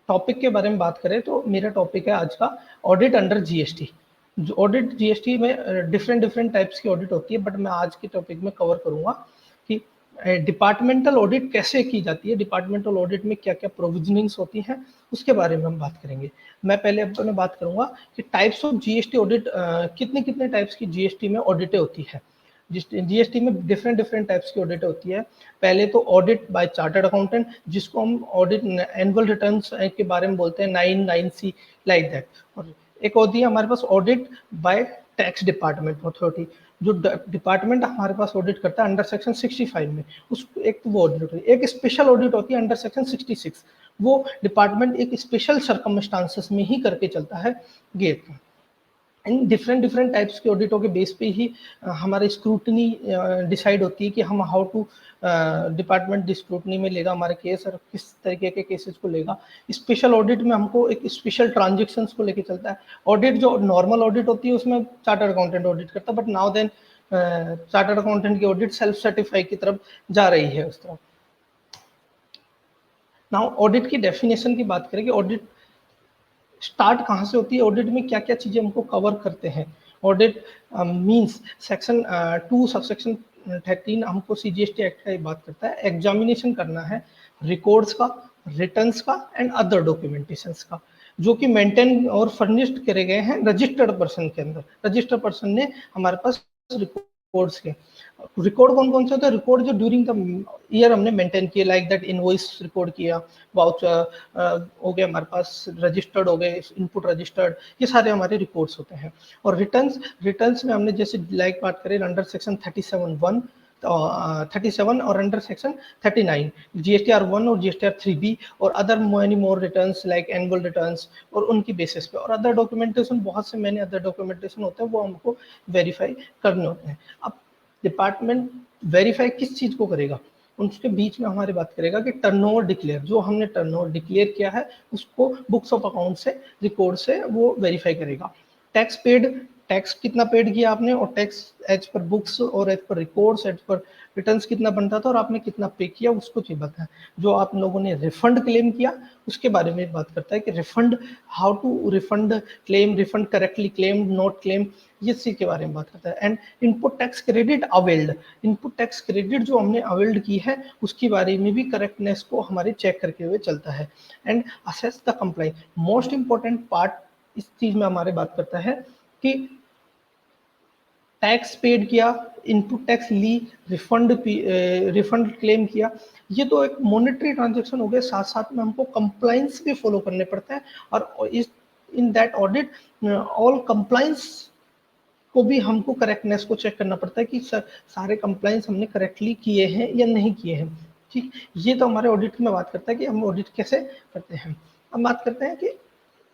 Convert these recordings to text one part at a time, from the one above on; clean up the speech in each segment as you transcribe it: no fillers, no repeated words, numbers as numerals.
Topic के बारे में बात करें तो मेरा टॉपिक है आज का ऑडिट अंडर जीएसटी। जो ऑडिट जीएसटी में डिफरेंट टाइप्स की ऑडिट होती है, बट मैं आज के टॉपिक में कवर करूंगा कि डिपार्टमेंटल ऑडिट कैसे की जाती है, डिपार्टमेंटल ऑडिट में क्या क्या प्रोविजनिंग्स होती हैं, उसके बारे में हम बात करेंगे। मैं पहले अपने बात करूंगा कि टाइप्स ऑफ जीएसटी ऑडिट, कितने कितने टाइप्स की जीएसटी में ऑडिटें होती है। जीएसटी में डिफरेंट टाइप्स की ऑडिट होती है। पहले तो ऑडिट बाय चार्टर्ड अकाउंटेंट, जिसको हम ऑडिट एनुअल रिटर्न्स के बारे में बोलते हैं, 9(9)C लाइक दैट। और एक होती है हमारे पास audit by tax department authority, जो डिपार्टमेंट हमारे पास ऑडिट करता है अंडर सेक्शन 65 में, उस एक तो वो ऑडिट होती है। एक स्पेशल ऑडिट होती है अंडर सेक्शन 66, वो डिपार्टमेंट एक स्पेशल सर्कमस्टांसेस में ही करके चलता है गेट। इन डिफरेंट टाइप्स के ऑडिटों के बेस पे ही हमारी स्क्रूटनी डिसाइड होती है कि हम हाउ टू डिपार्टमेंट स्क्रूटनी में लेगा हमारे केस और किस तरीके के केसेस को लेगा। स्पेशल ऑडिट में हमको एक स्पेशल ट्रांजेक्शन्स को लेके चलता है। ऑडिट जो नॉर्मल ऑडिट होती है उसमें चार्टर्ड अकाउंटेंट ऑडिट करता है, but now then chartered accountant की ऑडिट सेल्फ सर्टिफाई की तरफ जा रही है उस तरफ। नाउ ऑडिट की डेफिनेशन की बात करें कि ऑडिट स्टार्ट कहाँ से होती है, ऑडिट में क्या क्या चीजें हमको कवर करते हैं। ऑडिट मींस सेक्शन 2 सबसेक्शन 13 हमको सीजीएसटी एक्ट का बात करता है। एग्जामिनेशन करना है रिकॉर्ड्स का, रिटर्न्स का एंड अदर डॉक्यूमेंटेशंस का, जो कि मेंटेन और फर्निश्ड करे गए हैं रजिस्टर्ड पर्सन के अंदर। रजिस्टर्ड पर्सन ने हमारे पास रिकॉर्ड्स के रिकॉर्ड कौन कौन से होते हैं, रिकॉर्ड जो ड्यूरिंग द ईयर हमने मेंटेन किए, लाइक दैट इनवॉइस रिकॉर्ड किया, वाउचर हो गए हमारे पास, रजिस्टर्ड हो गए, इनपुट रजिस्टर्ड, ये सारे हमारे रिकॉर्ड्स होते हैं। और रिटर्न्स में हमने जैसे लाइक बात करें अंडर सेक्शन 37(1) 37 और अंडर सेक्शन 39 जीएसटीआर 1 और जीएसटीआर 3B और other many more returns like annual returns, और उनकी बेसिस पे और अदर डॉक्यूमेंटेशन, बहुत से मैंने अदर डॉक्यूमेंटेशन होते हैं वो हमको वेरीफाई करने होते हैं। अब डिपार्टमेंट वेरीफाई किस चीज को करेगा, उसके बीच में हमारी बात करेगा कि टर्नओवर डिक्लेयर, जो हमने टर्नओवर डिक्लेयर किया है उसको बुक्स ऑफ अकाउंट से, रिकॉर्ड से वो वेरीफाई करेगा। टैक्स पेड, टैक्स कितना पेड किया आपने, और टैक्स एज पर बुक्स और as per records as per returns कितना बनता था और आपने कितना पे किया, उसको चाहिए बताया। जो आप लोगों ने रिफंड क्लेम किया उसके बारे में बात करता है कि refund, how to refund claim, refund correctly claim, not claim, ये चीज के बारे में बात करता है। And input tax credit availed, input tax credit जो हमने अवेल्ड की है उसके बारे में भी करेक्टनेस को हमारे चेक करके हुए चलता है। And assess the compliance, most important part इस चीज में हमारे बात करता है कि टैक्स पेड किया, इनपुट टैक्स ली, रिफंड क्लेम किया, ये तो एक मॉनेटरी ट्रांजैक्शन हो गए, साथ साथ में हमको कंप्लाइंस भी फॉलो करने पड़ता है। और इस in that audit all compliance को भी हमको करेक्टनेस को चेक करना पड़ता है कि सारे कंप्लाइंस हमने करेक्टली किए हैं या नहीं किए हैं। ठीक, ये तो हमारे ऑडिट में बात करता है कि हम ऑडिट कैसे करते हैं। अब बात करते हैं कि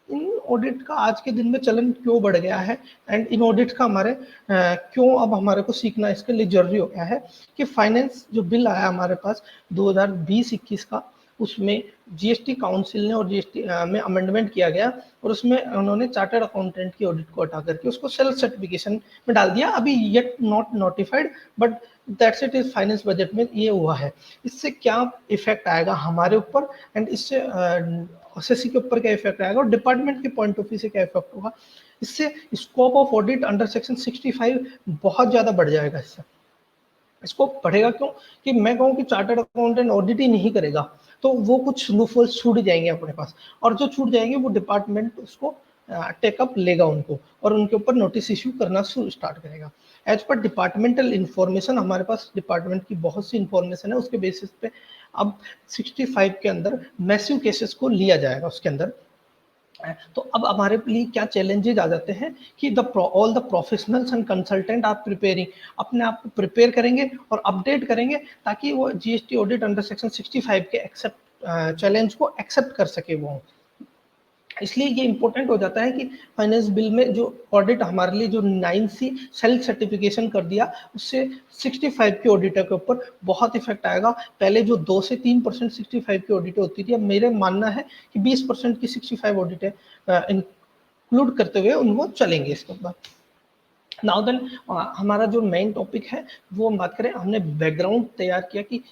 इन ऑडिट का आज के दिन में चलन क्यों बढ़ गया है, एंड इन ऑडिट का हमारे क्यों अब हमारे को सीखना इसके लिए जरूरी हो गया है। कि फाइनेंस जो बिल आया हमारे पास 2020-21 का, उसमें जीएसटी काउंसिल ने और जीएसटी में अमेंडमेंट किया गया और उसमें उन्होंने चार्टर्ड अकाउंटेंट की ऑडिट को हटा करके उसको सेल्फ सर्टिफिकेशन में डाल दिया। अभी yet not notified, but that's it, is finance budget में ये हुआ है। इससे क्या इफेक्ट आएगा हमारे ऊपर, एंड इससे एसएससी के ऊपर क्या इफेक्ट आएगा और डिपार्टमेंट के पॉइंट ऑफ व्यू से क्या इफेक्ट होगा। इससे scope of audit under section 65 बहुत ज्यादा बढ़ जाएगा। इसको बढ़ेगा क्यों, कि मैं कहूँ कि चार्टर्ड अकाउंटेंट ऑडिट ही नहीं करेगा तो वो कुछ लूपहोल्स छूट जाएंगे अपने पास, और जो छूट जाएंगे वो डिपार्टमेंट उसको टेकअप लेगा उनको और उनके ऊपर नोटिस इश्यू करना स्टार्ट करेगा। एज पर डिपार्टमेंटल इंफॉर्मेशन, हमारे पास डिपार्टमेंट की बहुत सी इंफॉर्मेशन है, उसके बेसिस पे अब 65 के अंदर मैसिव केसेस को लिया जाएगा उसके अंदर। तो अब हमारे लिए क्या चैलेंजेस आ जाते हैं कि all the professionals and consultant आप प्रिपेयरिंग, अपने आप को प्रिपेयर करेंगे और अपडेट करेंगे ताकि वो जीएसटी ऑडिट अंडर सेक्शन 65 के एक्सेप्ट चैलेंज को एक्सेप्ट कर सके वो। इसलिए ये इंपॉर्टेंट हो जाता है कि फाइनेंस बिल में जो ऑडिट हमारे लिए जो 9C सेल्फ सर्टिफिकेशन कर दिया, उससे 65 की ऑडिटर के ऊपर बहुत इफेक्ट आएगा। पहले जो 2 से 3% 65 की ऑडिट होती थी, अब मेरे मानना है कि 20% की 65 ऑडिटें इंक्लूड करते हुए उनको चलेंगे इसके बाद। नाउ देन हमारा जो मेन टॉपिक है वो हम बात करें, हमने बैकग्राउंड तैयार किया कि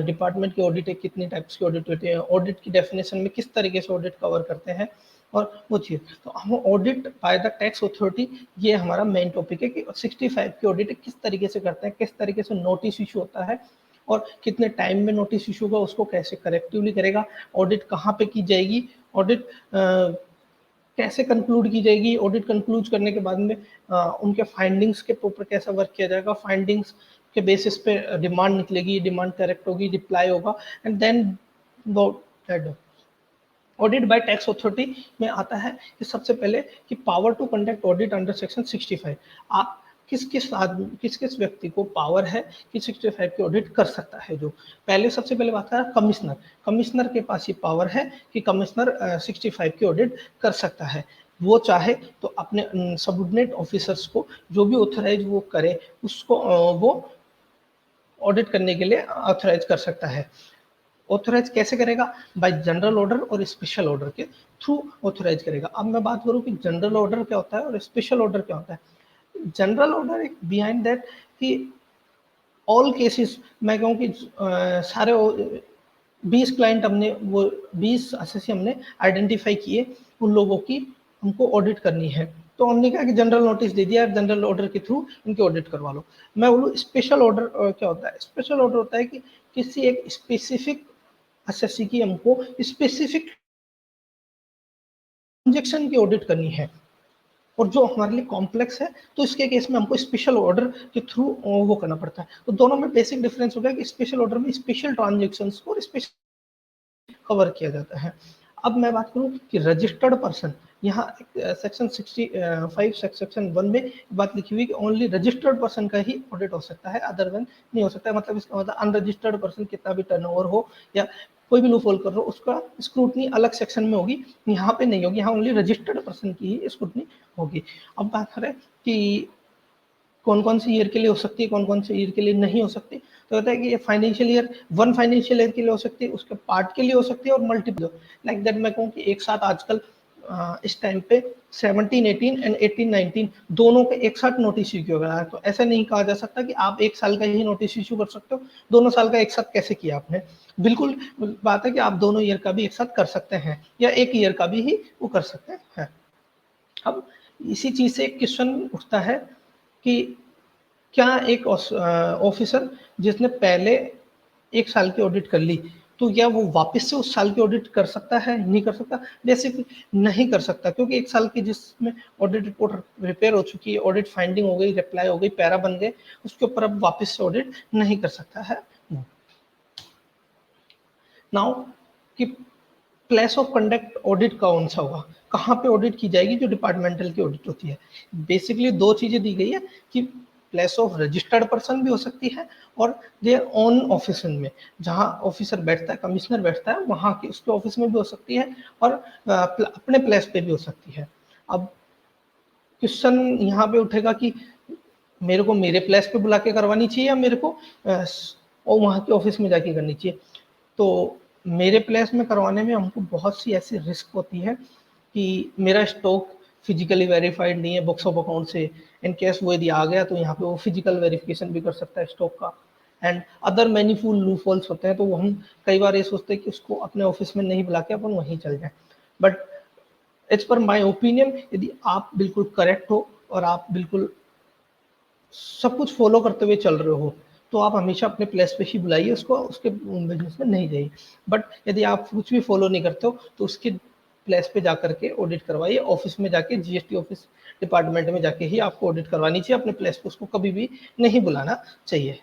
डिपार्टमेंट की ऑडिट है, कितनी टाइप्स की ऑडिट होती है, ऑडिट की डेफिनेशन में किस तरीके से ऑडिट कवर करते हैं और वो चीज़। तो हम audit by the tax authority, ये हमारा मेन टॉपिक है कि 65 की ऑडिट किस तरीके से करते हैं, किस तरीके से नोटिस इशू होता है और कितने टाइम में नोटिस इशू होगा, उसको कैसे करेक्टिवली करेगा, ऑडिट कहाँ पे की जाएगी, ऑडिट कैसे कंक्लूड की जाएगी, ऑडिट कंक्लूड करने के बाद में उनके फाइंडिंग्स के ऊपर कैसा वर्क किया जाएगा, फाइंडिंग्स के बेसिस पे डिमांड निकलेगी, डिमांड करेक्ट होगी, रिप्लाई होगा, and then audit by tax authority में आता है कि सबसे पहले कि power to conduct audit under section 65। आप किस किस व्यक्ति को पावर है कि 65 की ऑडिट कर सकता है। जो पहले सबसे पहले बात करें कमिश्नर, कमिश्नर के पास ये पावर है कि कमिश्नर 65 की ऑडिट कर सकता है। वो चाहे तो अपने सबऑर्डिनेट ऑफिसर्स को जो भी ऑथराइज वो करे उसको वो ऑडिट करने के लिए ऑथराइज कर सकता है। ऑथराइज कैसे करेगा? बाय जनरल ऑर्डर और स्पेशल ऑर्डर के थ्रू ऑथराइज करेगा। अब मैं बात करूं कि जनरल ऑर्डर क्या होता है और स्पेशल ऑर्डर क्या होता है। जनरल ऑर्डर एक बिहाइंड दैट कि ऑल केसेस, मैं कहूँ कि सारे 20 क्लाइंट हमने वो 20 एसएससी हमने आइडेंटिफाई किए, उन लोगों की हमको ऑडिट करनी है। तो हमने कहा कि जनरल नोटिस दे दिया, जनरल ऑर्डर के थ्रू इनकी ऑडिट करवा लो। मैं बोलूँ स्पेशल ऑर्डर क्या होता है? स्पेशल ऑर्डर होता है कि किसी एक स्पेसिफिक एसएससी की हमको स्पेसिफिक ट्रांजेक्शन की ऑडिट करनी है और जो हमारे लिए कॉम्प्लेक्स है, तो इसके केस में हमको स्पेशल ऑर्डर के थ्रू वो करना पड़ता है। तो दोनों में बेसिक डिफरेंस हो गया कि स्पेशल ऑर्डर में स्पेशल ट्रांजेक्शन्स को स्पेशल कवर किया जाता है। अब मैं बात करूं कि रजिस्टर्ड पर्सन, यहाँ सेक्शन 65 सेक्शन 1 में बात लिखी हुई कि ओनली रजिस्टर्ड पर्सन का ही ऑडिट हो सकता है, अदरवाइज नहीं हो सकता है। मतलब इसका मतलब अनरजिस्टर्ड पर्सन कितना भी टर्नओवर हो या कोई भी लूपहोल कर रहा हो, उसका स्क्रूटनी अलग सेक्शन में होगी, यहाँ पे नहीं होगी। यहाँ ओनली रजिस्टर्ड पर्सन की ही स्क्रूटनी होगी। अब बात करें कि कौन कौन से ईयर के लिए हो सकती है, कौन कौन से ईयर के लिए नहीं हो सकती। तो होता है कि ये financial year, one financial year के लिए हो सकती है, उसके पार्ट के लिए हो सकती है और मल्टीपल लाइक दैट। मैं कहूँ कि एक साथ आजकल इस टाइम पे 17-18 एंड 18-19 दोनों के एक साथ नोटिस इश्यू हो रहा है। तो ऐसा नहीं कहा जा सकता कि आप एक साल का ही नोटिस इश्यू कर सकते हो, दोनों साल का एक साथ कैसे किया आपने। बिल्कुल बात है कि आप दोनों ईयर का भी एक साथ कर सकते हैं या एक ईयर का भी ही वो कर सकते हैं। अब इसी चीज से एक क्वेश्चन उठता है कि क्या एक ऑफिसर जिसने पहले एक साल की ऑडिट कर ली, तो क्या वो वापस से उस साल की ऑडिट कर सकता है? नहीं कर सकता। बेसिकली नहीं कर सकता, क्योंकि एक साल की जिसमें ऑडिट रिपोर्ट प्रिपेयर हो चुकी है, ऑडिट फाइंडिंग हो गई, रिप्लाई हो गई, पैरा बन गए, उसके ऊपर अब वापस से ऑडिट नहीं कर सकता है। नाउ कि प्लेस ऑफ कंडक्ट ऑडिट कौन सा होगा, कहाँ पे ऑडिट की जाएगी? जो डिपार्टमेंटल की ऑडिट होती है, बेसिकली दो चीजें दी गई है कि प्लेस ऑफ रजिस्टर्ड पर्सन भी हो सकती है और देयर ओन ऑफिस में, जहाँ ऑफिसर बैठता है, कमिश्नर बैठता है, वहाँ की उसके ऑफिस में भी हो सकती है और अपने प्लेस पे भी हो सकती है। अब क्वेश्चन यहाँ पे उठेगा कि मेरे को मेरे प्लेस पे बुला के करवानी चाहिए या मेरे को और वहाँ के ऑफिस में जाके करनी चाहिए। तो मेरे प्लेस में करवाने में हमको बहुत सी ऐसी रिस्क होती है कि मेरा स्टॉक फिजिकली वेरीफाइड नहीं है बुक्स ऑफ अकाउंट से। इन केस वो यदि आ गया तो यहाँ पे वो फिजिकल वेरिफिकेशन भी कर सकता है स्टॉक का, एंड अदर मैनीफुल लूप होल्स होते हैं। तो वो हम कई बार ये सोचते हैं कि उसको अपने ऑफिस में नहीं बुला के अपन वहीं चल जाए। But as per my opinion, यदि आप बिल्कुल करेक्ट हो और आप बिल्कुल सब कुछ फॉलो करते हुए चल रहे हो, तो आप हमेशा अपने प्लेस पे ही बुलाइए उसको, उसके बिजनेस में नहीं जाइए। बट यदि आप कुछ भी फॉलो नहीं करते हो तो उसके प्लेस पे जाकर के ऑडिट करवाइए, ऑफिस में जाके, जीएसटी ऑफिस डिपार्टमेंट में जाके ही आपको ऑडिट करवानी चाहिए। अपने प्लेस पे उसको कभी भी नहीं बुलाना चाहिए।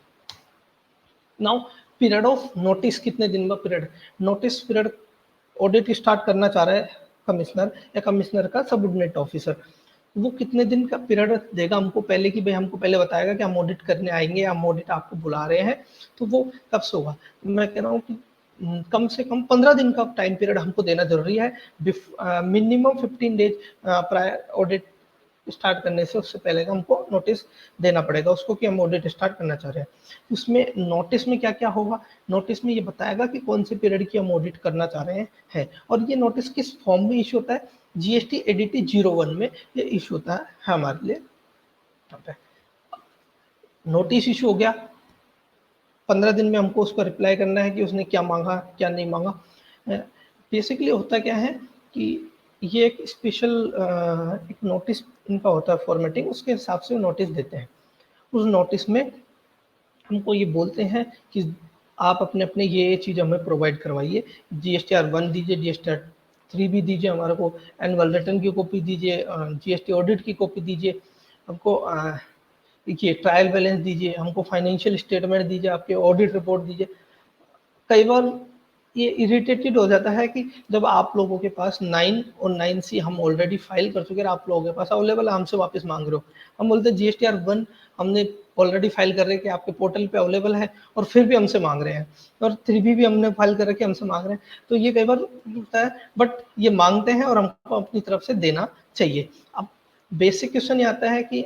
नाउ पीरियड ऑफ नोटिस, कितने दिन का period? Notice period audit start करना चाह रहा है कमिश्नर या कमिश्नर का सबऑर्डिनेट ऑफिसर, वो कितने दिन का पीरियड देगा हमको पहले कि भाई हमको पहले बताएगा कि हम ऑडिट करने आएंगे या हम ऑडिट आपको बुला रहे हैं। तो वो कब से होगा? मैं कह रहा हूँ कि कम से कम 15 दिन का टाइम पीरियड हमको देना जरूरी है। Minimum 15 days prior audit start करने से उससे पहले हमको नोटिस देना पड़ेगा उसको कि हम ऑडिट स्टार्ट करना चाह रहे हैं। उसमें नोटिस में क्या क्या होगा? नोटिस में ये बताएगा कि कौन से पीरियड की हम ऑडिट करना चाह रहे हैं और ये नोटिस किस फॉर्म में इशू होता है? जीएसटी एडीटी 01 में ये इशू होता है हमारे लिए। सिस्टम पे। नोटिस इशू हो गया, 15 दिन में हमको उसको रिप्लाई करना है कि उसने क्या मांगा क्या नहीं मांगा। बेसिकली होता क्या है कि ये एक स्पेशल एक नोटिस इनका होता है फॉर्मेटिंग, उसके हिसाब से नोटिस देते हैं। उस नोटिस में हमको ये बोलते हैं कि आप अपने अपने ये चीज़ हमें प्रोवाइड करवाइए, GSTR 1 दीजिए, GSTR 3 भी दीजिए हमारे को, एनुअल रिटर्न की कॉपी दीजिए, GST ऑडिट की कॉपी दीजिए हमको, देखिए ट्रायल बैलेंस दीजिए हमको, फाइनेंशियल स्टेटमेंट दीजिए, आपके ऑडिट रिपोर्ट दीजिए। कई बार ये इरिटेटेड हो जाता है कि जब आप लोगों के पास 9 और 9C हम ऑलरेडी फाइल कर चुके हैं, आप लोगों के पास अवेलेबल है, हमसे वापस मांग रहे हो। हम बोलते हैं GSTR 1 हमने ऑलरेडी फाइल कर रहे हैं कि आपके पोर्टल पे अवेलेबल है, और फिर भी हमसे मांग रहे हैं, और 3B भी हमने फाइल कर रखे हमसे मांग रहे हैं। तो ये कई बार होता है, बट ये मांगते हैं और हमको अपनी तरफ से देना चाहिए। अब बेसिक क्वेश्चन ये आता है कि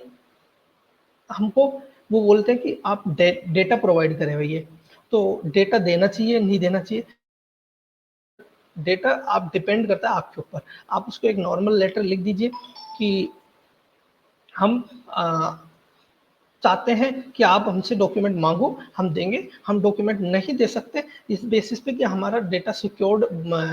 हमको वो बोलते हैं कि आप डेटा प्रोवाइड करें भैया, तो डेटा देना चाहिए नहीं देना चाहिए, डेटा आप डिपेंड करता है आपके ऊपर। आप उसको एक नॉर्मल लेटर लिख दीजिए कि हम चाहते हैं कि आप हमसे डॉक्यूमेंट मांगो, हम देंगे, हम डॉक्यूमेंट नहीं दे सकते इस बेसिस पे कि हमारा डेटा सिक्योर्ड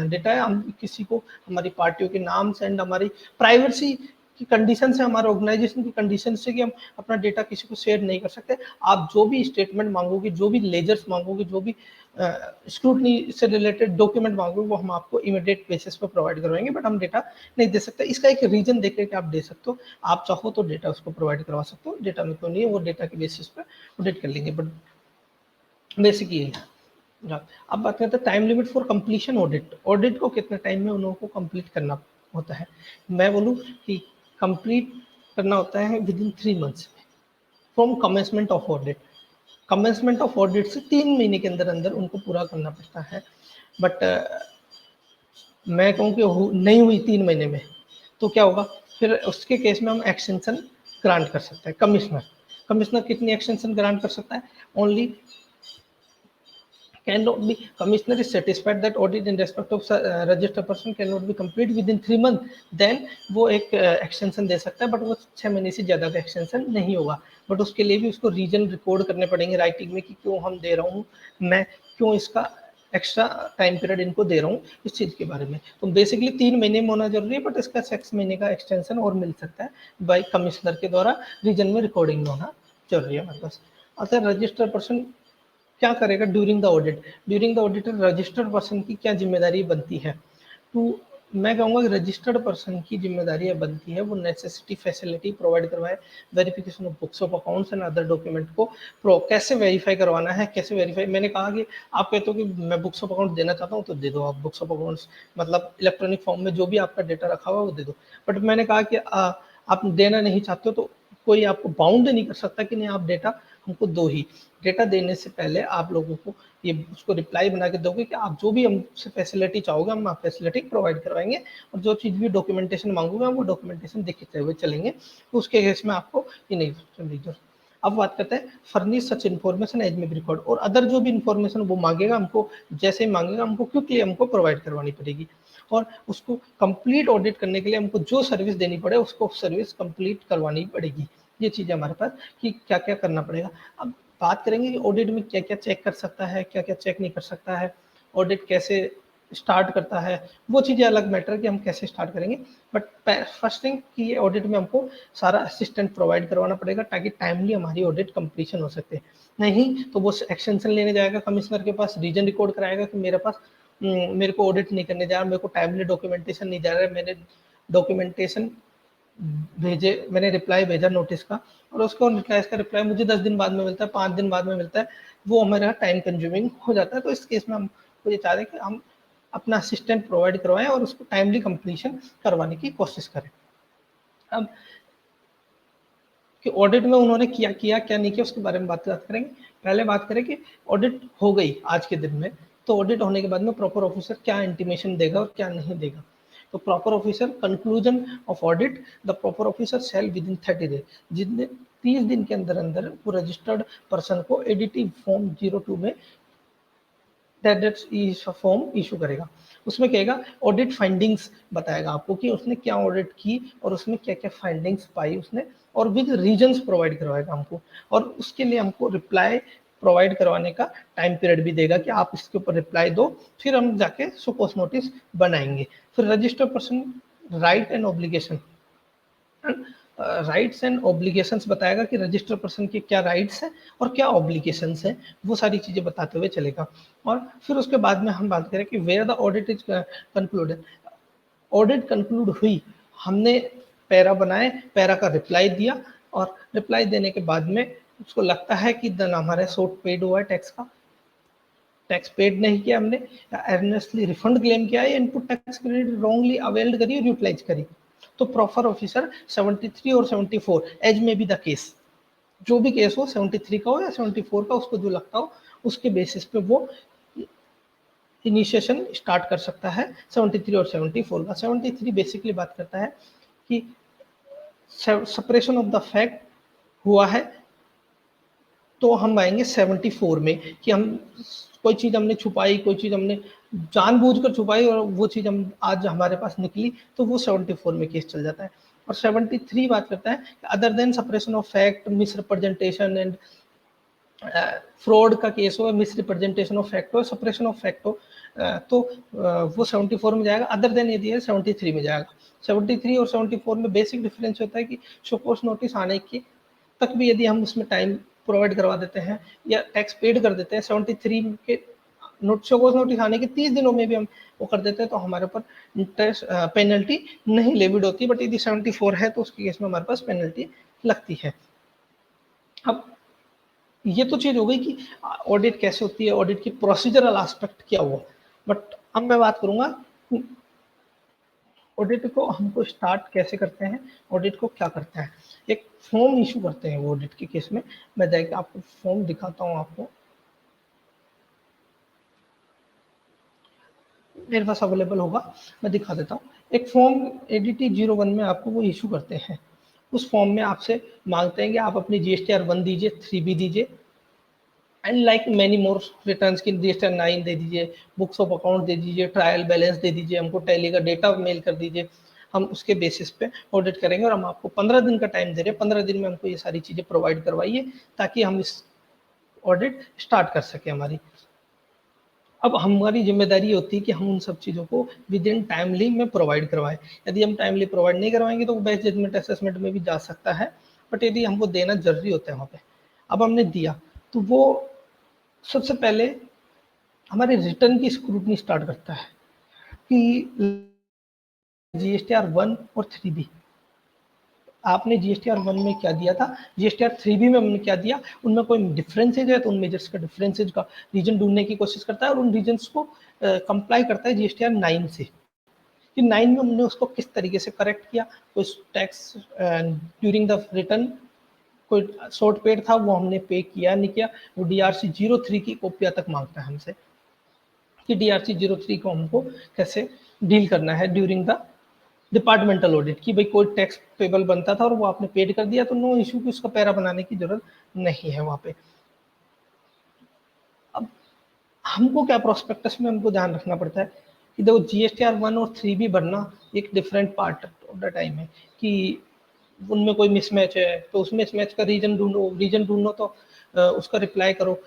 डेटा है, हम किसी को हमारी पार्टियों के नाम से एंड हमारी प्राइवेसी की कंडीशन से, हमारे ऑर्गेनाइजेशन की कंडीशन से कि हम अपना डेटा किसी को शेयर नहीं कर सकते। आप जो भी स्टेटमेंट मांगोगे, जो भी लेजर्स मांगोगे, जो भी स्क्रूटनी से रिलेटेड डॉक्यूमेंट मांगोगे, वो हम आपको इमीडिएट बेसिस पे प्रोवाइड करवाएंगे, बट हम डेटा नहीं दे सकते। इसका एक रीजन देख के आप दे सकते हो, आप चाहो तो डेटा उसको प्रोवाइड करवा सकते हो, डेटा में तो नहीं है, वो डेटा के बेसिस पे अपडेट कर लेंगे, बट बेसिक यही है। अब बात करते हैं time limit for completion audit. Audit को कितने टाइम में उन लोगों को कंप्लीट करना होता है? मैं बोलूँ कि कंप्लीट करना होता है with in 3 months from commencement of audit. Commencement of audit से 3 महीने के अंदर अंदर उनको पूरा करना पड़ता है। बट मैं कहूँ कि नहीं हुई 3 महीने में, तो क्या होगा फिर? उसके केस में हम एक्सटेंशन ग्रांट कर सकते हैं। कमिश्नर कितनी एक्सटेंशन ग्रांट कर सकता है? Only cannot be, commissioner is satisfied that audit in respect of registered person cannot be complete within 3 month, then वो एक एक्सटेंशन दे सकता है, बट वो 6 महीने से ज़्यादा का एक्सटेंशन नहीं होगा। बट उसके लिए भी उसको रीजन रिकॉर्ड करने पड़ेंगे राइटिंग में कि क्यों हम दे रहा हूँ, मैं क्यों इसका एक्स्ट्रा टाइम पीरियड इनको दे रहा हूँ इस चीज़ के बारे में। तो बेसिकली 3 महीने में होना जरूरी है, बट इसका 6 महीने का एक्सटेंशन और मिल सकता है बाई कमिश्नर के द्वारा, रीजन में रिकॉर्डिंग में होना जरूरी है हमारे पास। अगर रजिस्टर्ड पर्सन क्या करेगा during the audit? During the audit registered person की क्या जिम्मेदारी बनती है? तो मैं कहूँगा कि रजिस्टर्ड पर्सन की जिम्मेदारी बनती है वो नेसेसिटी फैसिलिटी प्रोवाइड करवाए, verification of books of accounts and other document को कैसे वेरीफाई करवाना है, कैसे वेरीफाई। मैंने कहा कि आप कहते हो कि मैं बुक्स ऑफ अकाउंट देना चाहता हूँ, तो दे दो आप बुक्स ऑफ अकाउंट्स, मतलब इलेक्ट्रॉनिक फॉर्म में जो भी आपका डेटा रखा हुआ है वो दे दो। बट मैंने कहा कि आप देना नहीं चाहते हो तो कोई आपको बाउंड नहीं कर सकता कि नहीं आप डेटा हमको दो ही। डेटा देने से पहले आप लोगों को ये उसको रिप्लाई बना के दोगे कि आप जो भी हमसे फैसिलिटी चाहोगे हम आप फैसिलिटी प्रोवाइड करवाएंगे, और जो चीज़ भी डॉक्यूमेंटेशन मांगोगे हम वो डॉक्यूमेंटेशन दिखते हुए चलेंगे, तो उसके केस में आपको ये नहीं समझिए। अब बात करते हैं फर्निश सच इन्फॉर्मेशन एज में रिकॉर्ड, और अदर जो भी इन्फॉर्मेशन वो मांगेगा हमको, जैसे ही मांगेगा हमको क्विकली हमको प्रोवाइड करवानी पड़ेगी, और उसको कंप्लीट ऑडिट करने के लिए हमको जो सर्विस देनी पड़े उसको सर्विस कंप्लीट करवानी पड़ेगी। ये चीज़ हमारे पास कि क्या क्या करना पड़ेगा। अब बात करेंगे कि ऑडिट में क्या क्या चेक कर सकता है, क्या क्या चेक नहीं कर सकता है, ऑडिट कैसे स्टार्ट करता है, वो चीज़ें अलग मैटर कि हम कैसे स्टार्ट करेंगे। बट फर्स्ट थिंग कि ये ऑडिट में हमको सारा असिस्टेंट प्रोवाइड करवाना पड़ेगा ताकि टाइमली हमारी ऑडिट कंप्लीशन हो सके। नहीं तो वो एक्सटेंशन लेने जाएगा कमिश्नर के पास, रीजन रिकॉर्ड कराएगा कि मेरे पास मेरे को ऑडिट नहीं करने जा रहा, मेरे को टाइमली डॉक्यूमेंटेशन नहीं जा रहा है, मैंने डॉक्यूमेंटेशन भेजे, मैंने रिप्लाई भेजा नोटिस का, और उसको इसका रिप्लाई मुझे 10 दिन बाद में मिलता है, 5 दिन बाद में मिलता है, वो हमारा टाइम कंज्यूमिंग हो जाता है। तो इस केस में हम ये चाह रहे हैं कि हम अपना असिस्टेंट प्रोवाइड करवाएं और उसको टाइमली कंप्लीशन करवाने की कोशिश करें। अब कि ऑडिट में उन्होंने किया क्या नहीं किया उसके बारे में बात करेंगे। पहले बात करें कि ऑडिट हो गई आज के दिन में, तो ऑडिट होने के बाद में प्रॉपर ऑफिसर क्या इंटीमेशन देगा और क्या नहीं देगा। तो proper officer conclusion of audit, the proper officer shall with in 30 days, जितने 30 दिन के अंदर अंदर वो रजिस्टर्ड पर्सन को एडिटिव फॉर्म 02 में दैट फॉर्म इशू करेगा। उसमें कहेगा ऑडिट फाइंडिंग्स बताएगा आपको कि उसने क्या ऑडिट की और उसमें क्या क्या फाइंडिंग्स पाई उसने, और विद रीजंस प्रोवाइड करवाएगा हमको, और उसके लिए हमको रिप्लाई प्रोवाइड करवाने का टाइम पीरियड भी देगा कि आप इसके ऊपर रिप्लाई दो, फिर हम जाके सुकोस नोटिस बनाएंगे। फिर register person right and obligation, rights and obligations बताएगा कि रजिस्टर पर्सन के क्या राइट्स हैं और क्या ऑब्लिगेशंस हैं, वो सारी चीजें बताते हुए चलेगा। और फिर उसके बाद में हम बात करें कि where the audit is concluded, audit conclude हुई, हमने पैरा बनाए, पैरा का रिप्लाई दिया, और रिप्लाई देने के बाद में उसको लगता है कि देन हमारे सोट पेड हुआ है टैक्स का, टैक्स पेड नहीं किया हमने, या एर्नेस्टली रिफंड क्लेम किया है, input tax credit wrongly availed करी और यूटिलाइज करी, तो प्रॉपर ऑफिसर 73 और 74 एज में बी द केस, जो भी केस हो 73 का हो या 74 का, उसको जो लगता हो उसके बेसिस पे वो इनिशिएशन स्टार्ट कर सकता है 73 और 74 का। 73 बेसिकली बात करता है कि सेपरेशन ऑफ द फैक्ट हुआ है, तो हम आएंगे 74 में कि हम कोई चीज हमने छुपाई, कोई चीज हमने जानबूझकर छुपाई और वो चीज हम आज हमारे पास निकली, तो वो 74 में केस चल जाता है। और 73 बात करता है other than separation of fact, miss representation and fraud का केस हो, मिस रिप्रेजेंटेशन ऑफ फैक्ट हो, सेपरेशन ऑफ फैक्ट हो, तो वो 74 में जाएगा, अदर देन यदि है 73 में जाएगा। 73 और 74 में बेसिक डिफरेंस होता है कि शोकोस नोटिस आने की तक भी यदि हम उसमें टाइम प्रोवाइड करवा देते हैं या टैक्स पेड कर देते हैं, 73 के शोकोस नोटिस आने के 30 दिनों में भी हम वो कर देते हैं, तो हमारे ऊपर इंटरेस्ट पेनल्टी नहीं लेविड होती, बट यदि 74 है तो उसके केस में हमारे पास पेनल्टी लगती है। अब ये तो चीज हो गई कि ऑडिट कैसे होती है, ऑडिट की प्रोसीजरल एस्पेक्ट क्या हुआ, बट अब मैं बात करूंगा ऑडिट को हमको स्टार्ट कैसे करते हैं, ऑडिट को क्या करता है। एक फॉर्म इशू करते हैं वो ऑडिट के केस में, मैं जाके आपको फॉर्म दिखाता हूँ, आपको मेरे पास अवेलेबल होगा, मैं दिखा देता हूँ। एक फॉर्म एडीटी 01 में आपको वो इशू करते हैं, उस फॉर्म में आपसे मांगते हैं कि आप अपनी जीएसटीआर 1 दीजिए, 3B दीजिए, and like many more returns की जीएसटी 9 दे दीजिए, बुक्स ऑफ अकाउंट दे दीजिए, ट्रायल बैलेंस दे दीजिए, हमको टैली का डेटा मेल कर दीजिए, हम उसके बेसिस पे ऑडिट करेंगे। और हम आपको 15 दिन का टाइम दे रहे हैं, 15 दिन में हमको ये सारी चीज़ें प्रोवाइड करवाइए ताकि हम इस ऑडिट स्टार्ट कर सकें हमारी। अब हमारी जिम्मेदारी होती है कि हम उन सब चीज़ों को विद इन टाइमली में प्रोवाइड करवाएं। यदि हम टाइमली प्रोवाइड नहीं करवाएंगे तो वो बेस्ट जजमेंट असेसमेंट में भी जा सकता है, बट यदि हमको देना जरूरी होता है वहाँ पे, अब हमने दिया तो वो सबसे पहले हमारे रिटर्न की स्क्रूटनी स्टार्ट करता है कि जीएसटीआर 1 और 3B, आपने जीएसटीआर 1 में क्या दिया था, जीएसटीआर 3B में हमने क्या दिया, उनमें कोई डिफरेंसेज है तो उन मेजर्स का डिफरेंसेज का रीजन ढूंढने की कोशिश करता है और उन रीजन्स को कंप्लाई करता है जीएसटीआर 9 से, कि 9 में हमने उसको किस तरीके से करेक्ट किया, कोई टैक्स ड्यूरिंग द रिटर्न कोई शॉर्ट पेड था वो हमने पे किया नहीं किया, वो डीआरसी 03 की कॉपियां तक मांगता है हमसे कि डीआरसी 03 को हमको कैसे डील करना है ड्यूरिंग द डिपार्टमेंटल ऑडिट, कि भाई कोई टैक्स पेबल बनता था और वो आपने पेड कर दिया तो नो इशू की उसका पैरा बनाने की जरूरत नहीं है वहां पे। अब हमको क्या प्रोस्पेक्टस में हमको ध्यान रखना पड़ता है कि देखो जीएसटीआर 1 और 3B भरना एक different part of the time है, कि उनमें कोई मिसमैच है तो उस मिसमैच का रीजन ढूंढो तो उसका रिप्लाई करो।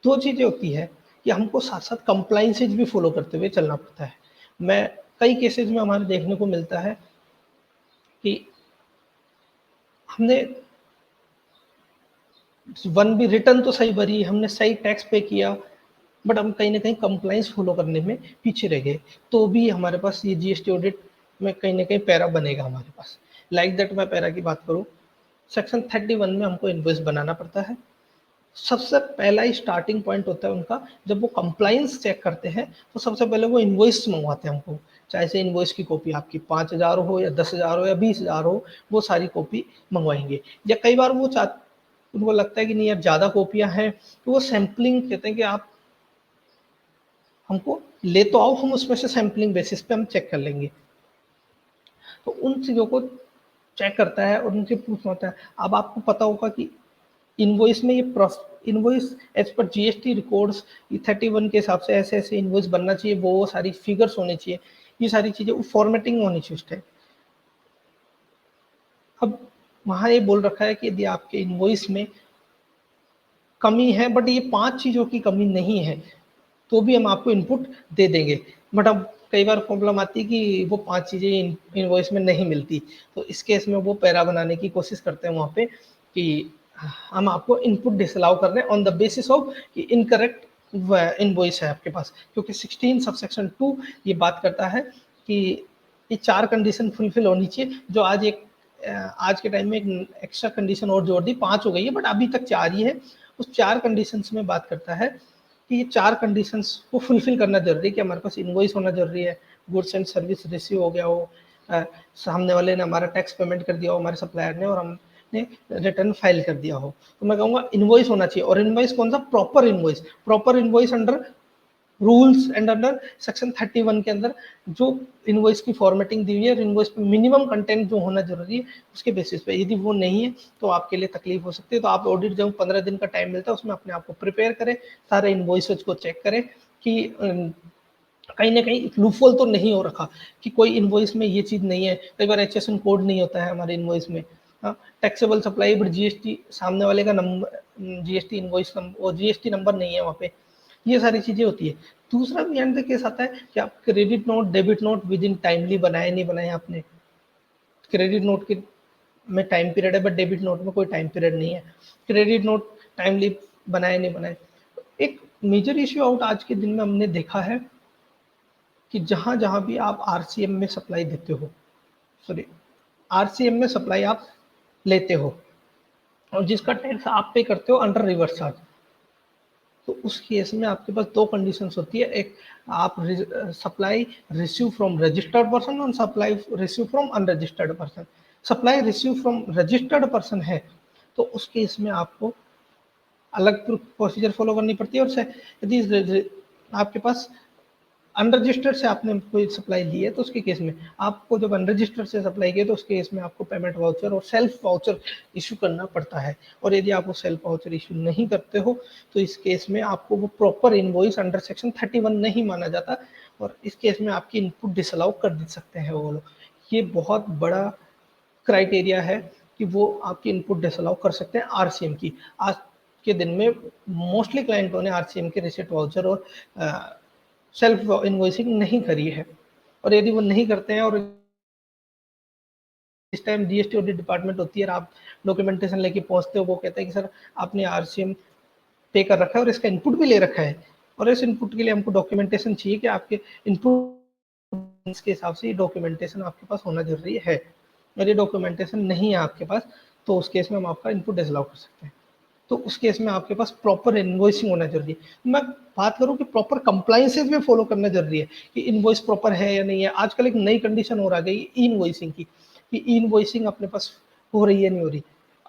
दो चीजें होती है कि हमको साथ साथ कंप्लाइंसेज भी फॉलो करते हुए चलना पड़ता है। मैं कई केसेस में हमारे देखने को मिलता है कि हमने 1B रिटर्न तो सही भरी, हमने सही टैक्स पे किया, बट हम कहीं ना कहीं कंप्लाइंस फॉलो करने में पीछे रह गए, तो भी हमारे पास ये जीएसटी ऑडिट में कहीं ना कहीं पैरा बनेगा हमारे पास। लाइक दैट मैं पैरा की बात करूँ, सेक्शन 31 में हमको इनवॉइस बनाना पड़ता है। सबसे पहला ही स्टार्टिंग पॉइंट होता है उनका, जब वो कंप्लाइंस चेक करते हैं तो सबसे पहले वो इनवॉइस मंगवाते हैं हमको, चाहे से इनवॉइस की कॉपी आपकी 5,000 हो या 10,000 हो या 20,000 हो, वो सारी कॉपी मंगवाएंगे। या कई बार वो उनको लगता है कि नहीं यार ज़्यादा कॉपियां हैं, तो वो सैम्पलिंग कहते हैं कि आप हमको ले तो आओ, हम उसमें से सैम्पलिंग बेसिस पे हम चेक कर लेंगे। तो उन चीज़ों को चेक करता है और उनसे पूछना होता है। अब आपको पता होगा कि इनवॉइस में ये invoice as per GST records 31 के हिसाब से ऐसे ऐसे इनवॉइस बनना चाहिए, वो सारी फिगर्स होनी चाहिए, ये सारी चीजें फॉर्मेटिंग होनी चाहिए उस टाइम। अब वहां ये बोल रखा है कि यदि आपके इनवॉइस में कमी है, बट ये 5 चीजों की कमी नहीं है, तो भी हम आपको इनपुट दे देंगे। बट अब कई बार प्रॉब्लम आती है कि वो 5 चीजें इनवॉइस में नहीं मिलती, तो इस केस में वो पैरा बनाने की कोशिश करते हैं वहां पे कि हम आपको इनपुट डिसअलाउ कर रहे हैं ऑन द बेसिस ऑफ कि इनकरेक्ट इनवॉइस है आपके पास, क्योंकि 16 सबसेक्शन 2 ये बात करता है कि ये 4 कंडीशन फुलफिल होनी चाहिए, जो आज के टाइम में एक एक्स्ट्रा कंडीशन और जोड़ दी, 5 हो गई है, बट अभी तक 4 ही है। उस 4 कंडीशंस में बात करता है कि ये 4 कंडीशंस को फुलफिल करना जरूरी है कि हमारे पास इनवॉइस होना जरूरी है, गुड्स एंड सर्विस रिसीव हो गया हो, सामने वाले ने हमारा टैक्स पेमेंट कर दिया हो, हमारे सप्लायर ने, और हमने रिटर्न फाइल कर दिया हो। तो मैं कहूँगा इनवॉइस होना चाहिए, और इनवॉइस कौन सा? Proper invoice under rules and under section 31 के अंदर जो इनवॉइस की फॉर्मेटिंग दी हुई है, इनवॉइस पे मिनिमम कंटेंट जो होना जरूरी है उसके बेसिस पे, यदि वो नहीं है तो आपके लिए तकलीफ हो सकती है। तो आप ऑडिट जब 15 दिन का टाइम मिलता है उसमें अपने आप को प्रिपेयर करें, सारे इनवॉइसेज को चेक करें कि कहीं ना कहीं लूपहोल तो नहीं हो रखा, कि कोई इनवॉइस में ये चीज नहीं है। कई बार एचएसएन कोड नहीं होता है हमारे इनवॉइस में, टैक्सेबल सप्लाई बट जीएसटी सामने वाले का नंबर, जीएसटी इनवॉइस नंबर और जीएसटी नंबर नहीं है वहाँ पे, ये सारी चीजें होती है। दूसरा भी एंड केस आता है कि आप credit note debit note with in timely बनाए नहीं बनाए आपने। क्रेडिट नोट के में टाइम पीरियड है, बट डेबिट नोट में कोई टाइम पीरियड नहीं है। क्रेडिट नोट टाइमली बनाए नहीं बनाए। एक मेजर इश्यू आउट आज के दिन में हमने देखा है कि जहां जहां भी आप आरसीएम में सप्लाई देते हो, सॉरी आरसीएम में सप्लाई आप लेते हो और जिसका टैक्स आप पे करते हो अंडर रिवर्स चार्ज, तो उस केस में आपके पास दो कंडीशंस होती है। एक, आप supply receive from registered person और supply receive from unregistered person. Supply receive from registered person है तो उस केस में आपको अलग प्रोसीजर फॉलो करनी पड़ती है। और यदि आपके पास अनरजिस्टर्ड से आपने कोई सप्लाई ली है तो उसके केस में आपको, जब अनरजिस्टर्ड से सप्लाई की तो उसके केस में आपको पेमेंट वाउचर और सेल्फ वाउचर इशू करना पड़ता है। और यदि आप वो सेल्फ वाउचर इशू नहीं करते हो तो इस केस में आपको वो प्रॉपर इनवॉइस अंडर सेक्शन 31 नहीं माना जाता, और इस केस में आपकी इनपुट डिसअलाउ कर दे सकते हैं वो लोग। ये बहुत बड़ा क्राइटेरिया है कि वो आपकी इनपुट डिसअलाउ कर सकते हैं आरसीएम की। आज के दिन में मोस्टली क्लाइंटों ने आरसीएम के रिसिप्ट वाउचर और सेल्फ इनवॉइसिंग नहीं करी है। और यदि वो नहीं करते हैं और इस टाइम जीएसटी ऑडिट डिपार्टमेंट होती है और आप डॉक्यूमेंटेशन लेके पहुंचते हो, वो कहते हैं कि सर आपने आरसीएम पे कर रखा है और इसका इनपुट भी ले रखा है, और इस इनपुट के लिए हमको डॉक्यूमेंटेशन चाहिए कि आपके इनपुट के हिसाब से ये डॉक्यूमेंटेशन आपके पास होना जरूरी है। अगर ये डॉक्यूमेंटेशन नहीं है आपके पास तो उस केस में हम आपका इनपुट डिसअलाउ कर सकते हैं। तो उस केस में आपके पास प्रॉपर इनवॉइसिंग होना जरूरी है। मैं बात करूं कि प्रॉपर कंप्लायंसेस में फॉलो करना जरूरी है कि इनवॉइस प्रॉपर है या नहीं है। आजकल एक नई कंडीशन और आ गई ई इनवॉइसिंग की, कि ई इनवॉइसिंग अपने पास हो रही है नहीं हो रही।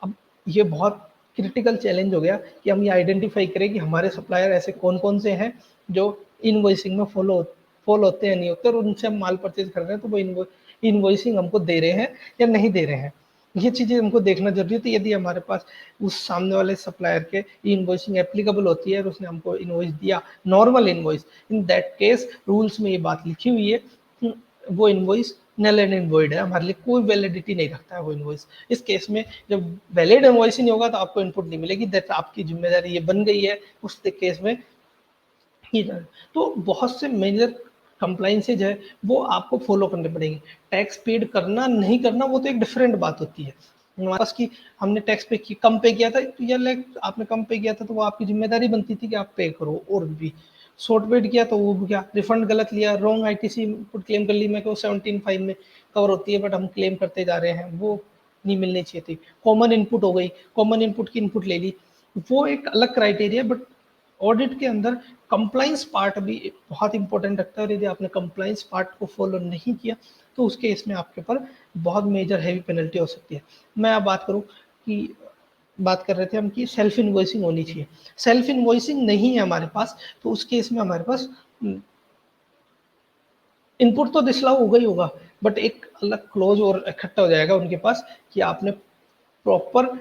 अब ये बहुत क्रिटिकल चैलेंज हो गया कि हम ये आइडेंटिफाई करें कि हमारे सप्लायर ऐसे कौन कौन से हैं जो इनवॉइसिंग में फॉलो होते हैं नहीं होते, और उनसे हम माल परचेज कर रहे हैं तो वो इनवॉइसिंग हमको दे रहे हैं या नहीं दे रहे हैं। ये चीजें हमको देखना जरूरी है। तो यदि हमारे पास उस सामने वाले सप्लायर के इनवॉइसिंग एप्लीकेबल होती है और उसने हमको इनवॉइस दिया normal invoice, in that case rules में ये बात लिखी हुई है कि वो इनवॉइस नल एंड इनवॉइड है, हमारे लिए कोई वैलिडिटी नहीं रखता है वो इनवॉइस। इस केस में जब वैलिड इनवॉइस ही नहीं होगा तो आपको इनपुट नहीं मिलेगी, दैट आपकी जिम्मेदारी ये बन गई है उस केस में ही। तो बहुत से मेजर कंप्लाइंसेज है वो आपको फॉलो करने पड़ेंगे। टैक्स पेड करना नहीं करना वो तो एक डिफरेंट बात होती है। हमारे पास की हमने टैक्स कम पे किया था तो यार लाइक आपने कम पे किया था तो वो आपकी जिम्मेदारी बनती थी कि आप पे करो। और भी शॉर्ट पेड किया तो वो क्या रिफंड गलत लिया, रॉन्ग आईटीसी इनपुट क्लेम कर ली, मैं कहूँ 17(5) में कवर होती है बट हम क्लेम करते जा रहे हैं, वो नहीं मिलनी चाहिए थी। कॉमन इनपुट हो गई, कॉमन इनपुट की इनपुट ले ली, वो एक अलग क्राइटेरिया। बट ऑडिट के अंदर कंप्लाइंस पार्ट भी बहुत इंपॉर्टेंट रखता है, और यदि आपने कंप्लाइंस पार्ट को फॉलो नहीं किया तो उसके इसमें आपके ऊपर बहुत मेजर हैवी पेनल्टी हो सकती है। मैं अब बात करूं कि बात कर रहे थे हम कि सेल्फ इनवॉइसिंग होनी चाहिए। सेल्फ इनवॉइसिंग नहीं है हमारे पास तो उस केस में हमारे पास इनपुट तो डिसअलाउ होगा ही होगा, बट एक अलग क्लोज और इकट्ठा हो जाएगा उनके पास कि आपने प्रॉपर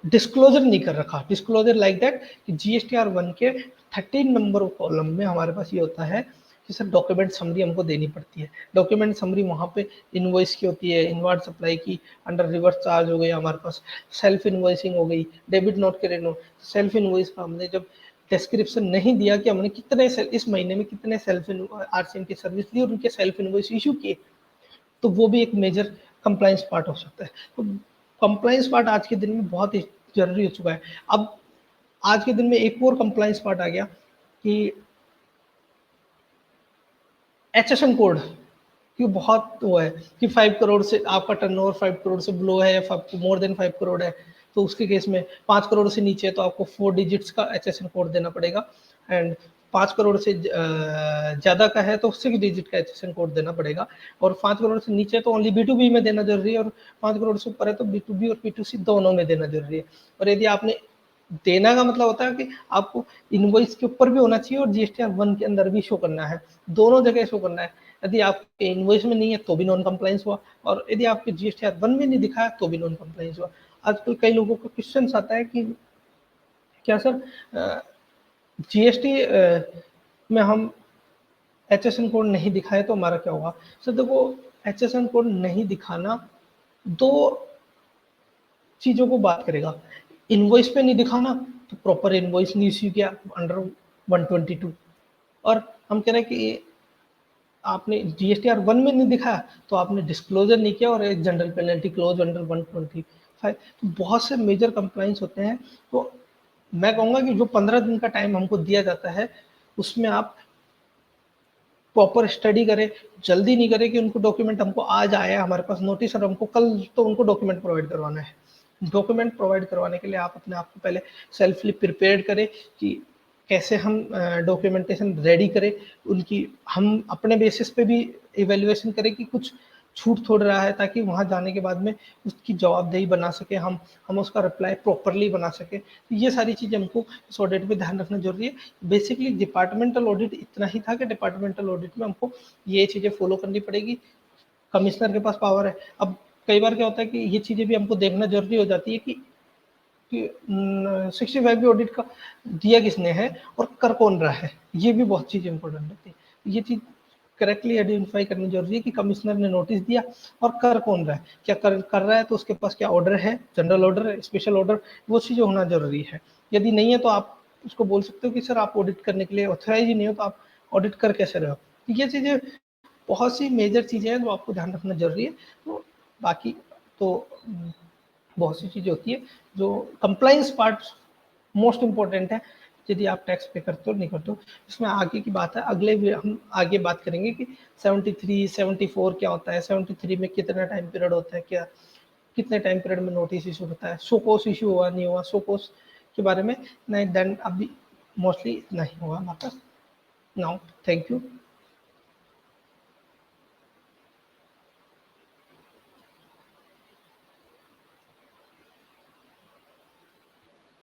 डिस्क्लोजर नहीं कर रखा। डिस्क्लोजर लाइक दैट कि GSTR 1 के 13 नंबर कॉलम में हमारे पास ये होता है कि सर डॉक्यूमेंट समरी हमको देनी पड़ती है। डॉक्यूमेंट समरी वहाँ पे इनवॉइस की होती है, इनवार्ड सप्लाई की, अंडर रिवर्स चार्ज हो गई हमारे पास, सेल्फ इनवॉइसिंग हो गई, debit note credit note. Self invoice का हमने जब डिस्क्रिप्शन नहीं दिया कि हमने कितने इस महीने में कितने सेल्फ RCM की सर्विस ली और उनके सेल्फ इनवॉइस इशू किए, तो वो भी एक मेजर कंप्लाइंस पार्ट हो सकता है। तो कंप्लाइंस पार्ट आज के दिन में बहुत ही जरूरी हो चुका है। अब आज के दिन में एक और कंप्लाइंस पार्ट आ गया कि HSN कोड कि बहुत वो है कि 5 करोड़ से आपका टर्नओवर 5 करोड़ से बिलो है या मोर देन 5 करोड़ है, तो उसके केस में 5 करोड़ से नीचे है तो आपको 4 डिजिट्स का HSN कोड देना पड़ेगा, एंड 5 करोड़ से ज़्यादा का है तो 6 डिजिट का HSN कोड देना पड़ेगा, और 5 करोड़ से नीचे तो ओनली B2B में देना जरूरी है, और 5 करोड़ से ऊपर है तो B2B और B2C दोनों में देना जरूरी है। और यदि आपने देना का मतलब होता है कि आपको इनवॉइस के ऊपर भी होना चाहिए और GSTR 1 के अंदर भी शो करना है, दोनों जगह शो करना है। यदि आपके इनवॉइस में नहीं है तो भी नॉन कंप्लाइंस हुआ, और यदि आपके GSTR 1 में नहीं दिखा है तो भी नॉन कंप्लाइंस हुआ। आजकल कई लोगों को क्वेश्चन आता है कि क्या सर GST में हम HSN कोड नहीं दिखाए तो हमारा क्या होगा? सर देखो, HSN कोड नहीं दिखाना दो चीजों को बात करेगा। इनवॉइस पे नहीं दिखाना तो प्रॉपर इनवॉइस नहीं इश्यू किया अंडर 122, और हम कह रहे हैं कि आपने GSTR 1 में नहीं दिखाया तो आपने डिस्क्लोजर नहीं किया, और एक जनरल पेनल्टी क्लोज अंडर 125। तो बहुत से मेजर कंप्लाइंस होते हैं। तो मैं कहूँगा कि जो 15 दिन का टाइम हमको दिया जाता है उसमें आप प्रॉपर स्टडी करें, जल्दी नहीं करें कि उनको डॉक्यूमेंट हमको आज आया है हमारे पास नोटिस और हमको कल तो उनको डॉक्यूमेंट प्रोवाइड करवाना है। डॉक्यूमेंट प्रोवाइड करवाने के लिए आप अपने आप को पहले सेल्फली प्रिपेयर करें कि कैसे हम डॉक्यूमेंटेशन रेडी करें, उनकी हम अपने बेसिस पे भी इवेल्युएशन करें कि कुछ छूट थोड़ रहा है, ताकि वहाँ जाने के बाद में उसकी जवाबदेही बना सके, हम उसका रिप्लाई प्रॉपरली बना सके। तो ये सारी चीज़ें हमको इस ऑडिट में ध्यान रखना जरूरी है। बेसिकली डिपार्टमेंटल ऑडिट इतना ही था कि डिपार्टमेंटल ऑडिट में हमको ये चीज़ें फॉलो करनी पड़ेगी। कमिश्नर के पास पावर है। अब कई बार क्या होता है कि ये चीज़ें भी हमको देखना जरूरी हो जाती है कि 65 भी ऑडिट का दिया किसने है और कर कौन रहा है, ये भी बहुत चीज़ इंपॉर्टेंट होती है। ये चीज़ करेक्टली आइडेंटिफाई करनी जरूरी है कि कमिश्नर ने नोटिस दिया और कर कौन रहा है, क्या कर रहा है तो उसके पास क्या ऑर्डर है, जनरल ऑर्डर है, स्पेशल ऑर्डर, वो चीज़ें होना जरूरी है। यदि नहीं है तो आप उसको बोल सकते हो कि सर आप ऑडिट करने के लिए ऑथराइज ही नहीं हो, तो आप ऑडिट कर कैसे रहे हो। ये चीज़ें बहुत सी मेजर चीज़ें हैं जो आपको ध्यान रखना जरूरी है। तो बाकी तो बहुत सी चीज़ें होती है जो कंप्लाइंस पार्ट मोस्ट इम्पोर्टेंट है, यदि आप टैक्स पे करते हो नहीं करते हो। इसमें आगे की बात है, अगले हम आगे बात करेंगे कि 73 74 क्या होता है, 73 में कितना टाइम पीरियड होता है, क्या कितने टाइम पीरियड में नोटिस इशू होता है, शोकोस इशू हुआ नहीं हुआ, शोकोस के बारे में नहीं, देन अभी मोस्टली नहीं हुआ हमारे पास। Now thank you.